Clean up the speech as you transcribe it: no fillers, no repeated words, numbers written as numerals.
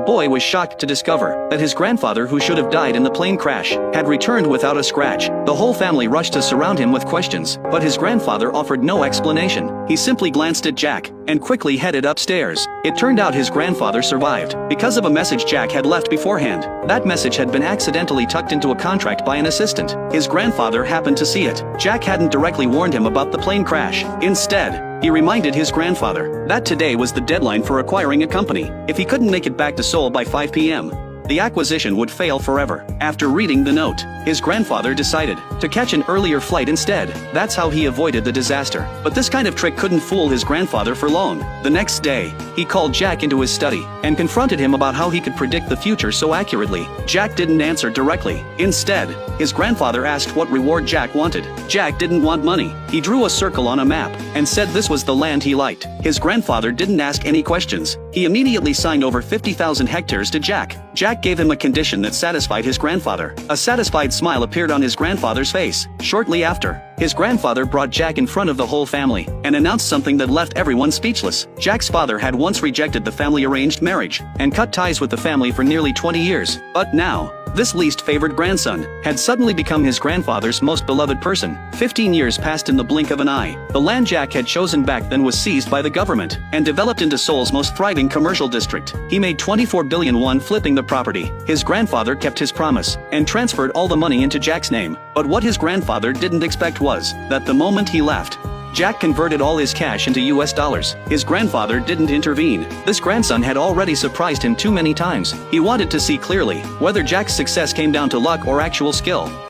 boy was shocked to discover that his grandfather, who should have died in the plane crash, had returned without a scratch. The whole family rushed to surround him with questions, but his grandfather offered no explanation. He simply glanced at Jack and quickly headed upstairs. It turned out his grandfather survived because of a message Jack had left beforehand. That message had been accidentally tucked into a contract by an assistant. His grandfather happened to see it. Jack hadn't directly warned him about the plane crash. Instead, he reminded his grandfather that today was the deadline for acquiring a company. If he couldn't make it back to Seoul by 5 p.m., the acquisition would fail forever. After reading the note, his grandfather decided to catch an earlier flight instead. That's how he avoided the disaster. But this kind of trick couldn't fool his grandfather for long. The next day, he called Jack into his study and confronted him about how he could predict the future so accurately. Jack didn't answer directly. Instead, his grandfather asked what reward Jack wanted. Jack didn't want money. He drew a circle on a map and said this was the land he liked. His grandfather didn't ask any questions. He immediately signed over 50,000 hectares to Jack. Jack gave him a condition that satisfied his grandfather. A satisfied smile appeared on his grandfather's face. Shortly after, his grandfather brought Jack in front of the whole family and announced something that left everyone speechless. Jack's father had once rejected the family-arranged marriage and cut ties with the family for nearly 20 years. But now, this least favored grandson had suddenly become his grandfather's most beloved person. 15 years passed in the blink of an eye. The land Jack had chosen back then was seized by the government and developed into Seoul's most thriving commercial district. He made 24 billion won flipping the property. His grandfather kept his promise and transferred all the money into Jack's name. But what his grandfather didn't expect was that the moment he left, Jack converted all his cash into US dollars. His grandfather didn't intervene. This grandson had already surprised him too many times. He wanted to see clearly whether Jack's success came down to luck or actual skill.